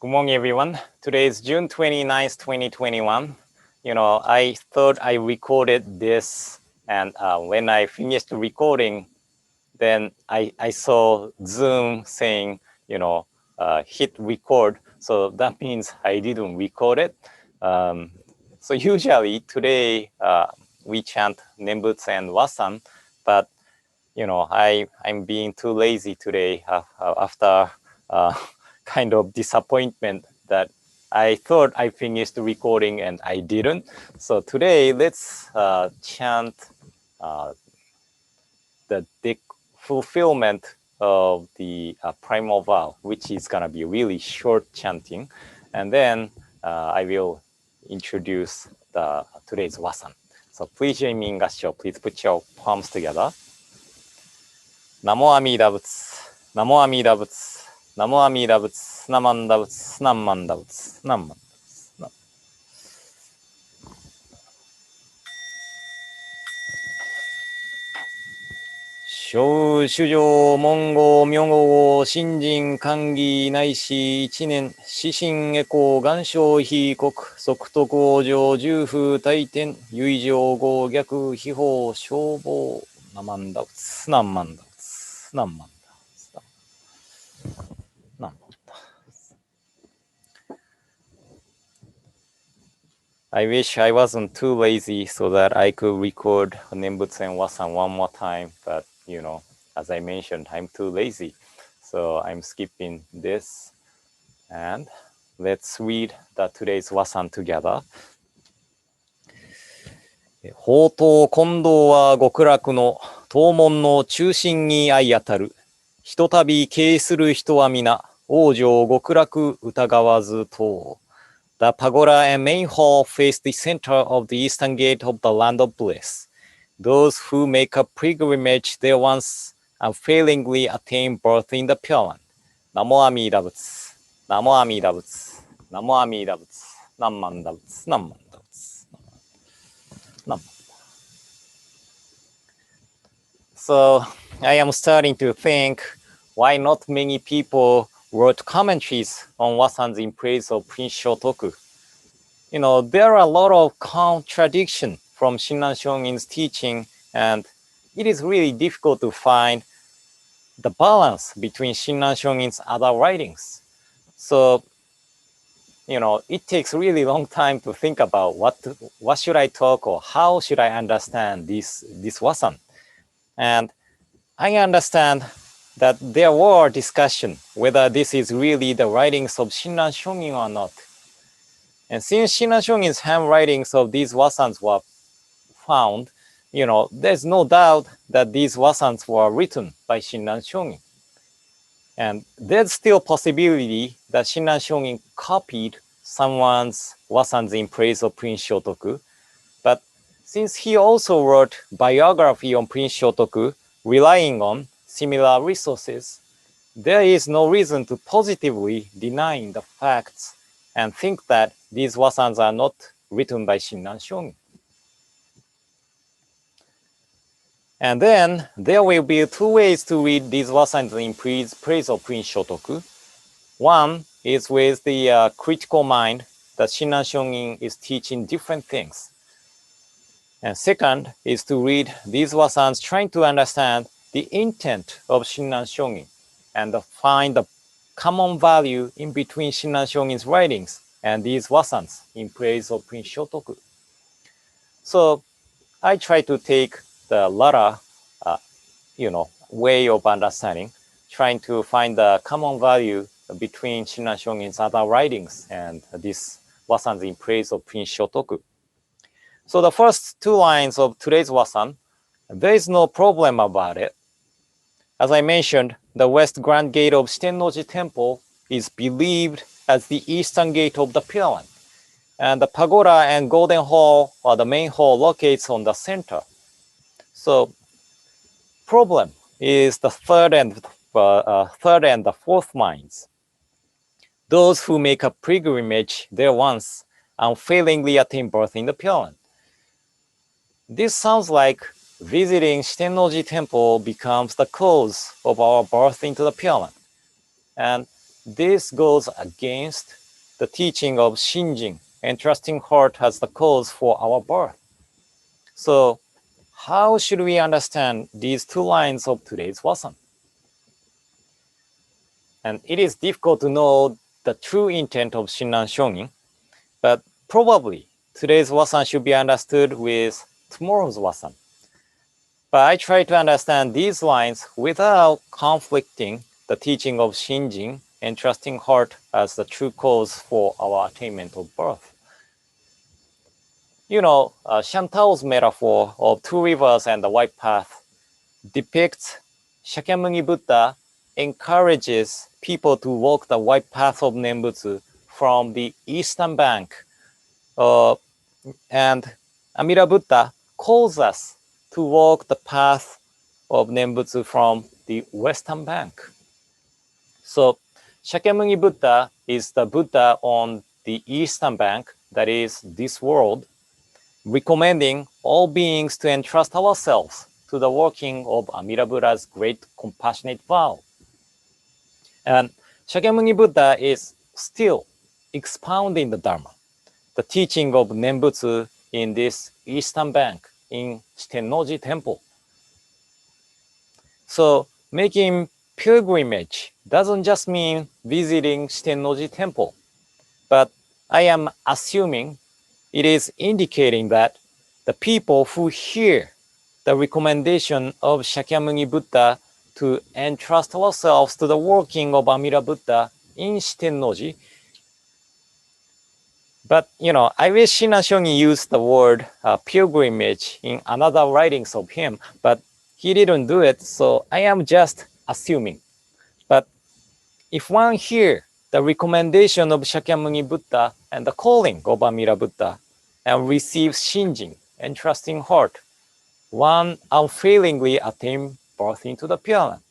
Good morning, everyone. Today is June 29th, 2021. I thought I recorded this, and when I finished recording, then I saw Zoom saying, hit record. So that means I didn't record it. So usually today we chant Nembutsu and Wasan, but I'm being too lazy today after kind of disappointment that I thought I finished the recording and I didn't. So today let's chant the fulfillment of the primal vow, which is gonna be really short chanting, and then I will introduce today's wasan. So please join me in gassho. Please put your palms together. Namo Amida Butsu, Namo Amida Butsu, Namo Amida Butsu, Namanda Butsu, Namanda Butsu, Namanda Butsu. Shou Shujo Mongo Myongo Shinjin Kangi Naishi Ichinen Shishin Eko Ganshou Hikoku Sokutoku Ojo Jufu Taiten Yuijou Go Gyaku Hiho Shobo Namanda Butsu, Namanda Butsu, Namanda. I wish I wasn't too lazy so that I could record Nembutsu and Wasan one more time, but as I mentioned, I'm too lazy. So I'm skipping this, and let's read today's Wasan together. 宝刀金堂は極楽の東門の中心にあいあたる。ひとたび詣する人はみな、往生極楽うたがわずと。The pagoda and main hall face the center of the eastern gate of the Land of Bliss. Those who make a pilgrimage there once unfailingly attain birth in the Pure Land. Namo Amida Butsu, Namo Amida Butsu, Namo Amida Butsu, Namanda Butsu, Namanda Butsu, Namanda. So I am starting to think why not many people wrote commentaries on Wasan's in praise of Prince Shotoku. There are a lot of contradiction from Shinran Shonin's teaching, and it is really difficult to find the balance between Shinran Shonin's other writings. So, it takes really long time to think about what should I talk or how should I understand this Wasan. And I understand that there were discussion whether this is really the writings of Shinran Shonin or not. And since Shinran Shonin's handwritings of these wasans were found, there's no doubt that these wasans were written by Shinran Shonin. And there's still possibility that Shinran Shonin copied someone's wasans in praise of Prince Shotoku. But since he also wrote biography on Prince Shotoku, relying on similar resources, there is no reason to positively deny the facts and think that these wasans are not written by Shinran Shonin. And then there will be two ways to read these wasans in praise of Prince Shotoku. One is with the critical mind that Shinran Shonin is teaching different things. And second is to read these wasans trying to understand the intent of Shinran Shonin and find the common value in between Shinran Shonin's writings and these wasans in praise of Prince Shotoku. So I try to take the latter, way of understanding, trying to find the common value between Shinran Shonin's other writings and these wasans in praise of Prince Shotoku. So the first two lines of today's wasan, there is no problem about it. As I mentioned, the west grand gate of Shitennoji Temple is believed as the eastern gate of the Pure Land, and the pagoda and golden hall, or the main hall, locates on the center. So, problem is the third and the fourth lines. Those who make a pilgrimage there once unfailingly attain birth in the Pure Land. This sounds like visiting Shitennoji Temple becomes the cause of our birth into the Pure Land. And this goes against the teaching of Shinjin, entrusting heart as the cause for our birth. So, how should we understand these two lines of today's Wasan? And it is difficult to know the true intent of Shinran Shongin, but probably today's Wasan should be understood with tomorrow's Wasan. But I try to understand these lines without conflicting the teaching of Shinjin, entrusting heart as the true cause for our attainment of birth. Shantao's metaphor of two rivers and the white path depicts Shakyamuni Buddha encourages people to walk the white path of Nembutsu from the eastern bank. And Amida Buddha calls us to walk the path of Nembutsu from the western bank. So Shakyamuni Buddha is the Buddha on the eastern bank, that is this world, recommending all beings to entrust ourselves to the working of Amida Buddha's great compassionate vow. And Shakyamuni Buddha is still expounding the Dharma, the teaching of Nembutsu in this eastern bank in Shitennoji Temple. So making pilgrimage doesn't just mean visiting Shitennoji Temple, but I am assuming it is indicating that the people who hear the recommendation of Shakyamuni Buddha to entrust ourselves to the working of Amida Buddha in Shitennoji. But, I wish Shinran Shongin used the word pilgrimage in another writings of him, but he didn't do it, so I am just assuming. But if one hear the recommendation of Shakyamuni Buddha and the calling of Amida Buddha and receives Shinjin, entrusting heart, one unfailingly attain birth into the Pure Land.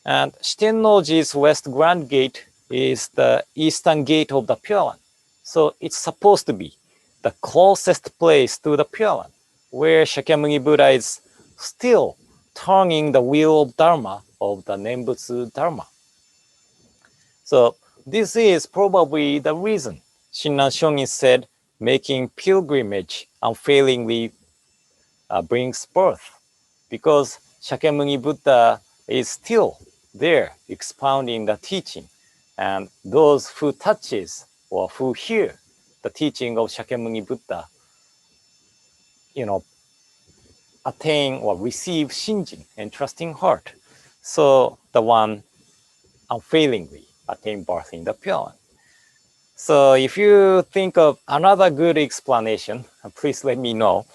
And Shitennoji's West Grand Gate is the eastern gate of the Pure Land. So it's supposed to be the closest place to the Pure Land, where Shakyamuni Buddha is still turning the wheel of Dharma of the Nembutsu Dharma. So this is probably the reason Shinran Shongin said making pilgrimage unfailingly brings birth, because Shakyamuni Buddha is still there expounding the teaching, and those who touches or who hear the teaching of Shakyamuni Buddha, attain or receive Shinjin, entrusting heart. So the one unfailingly attain birth in the Pure Land. So if you think of another good explanation, please let me know.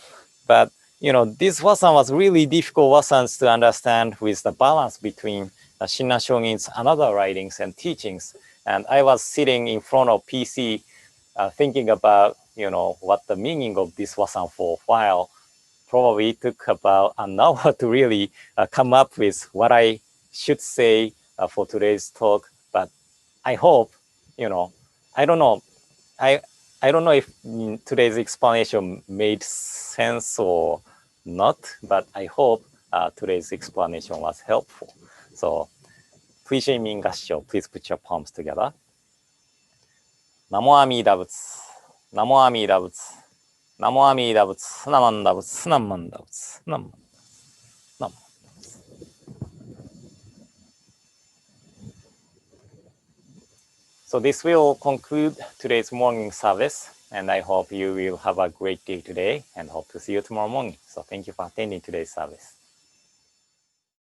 But this Wasan was really difficult Wasans to understand with the balance between Shinran Shogin's another writings and teachings. And I was sitting in front of PC thinking about, what the meaning of this Wasan for a while. Probably took about an hour to really come up with what I should say for today's talk. But I hope, I don't know. I don't know if today's explanation made sense or not, but I hope today's explanation was helpful. So, please join me in Gassho. Please put your palms together. Namo Amida Butsu. Namo Amida Butsu. Namo Amida Butsu. Namanda Butsu. Namanda Butsu. Nam. So this will conclude today's morning service, and I hope you will have a great day today and hope to see you tomorrow morning. So thank you for attending today's service.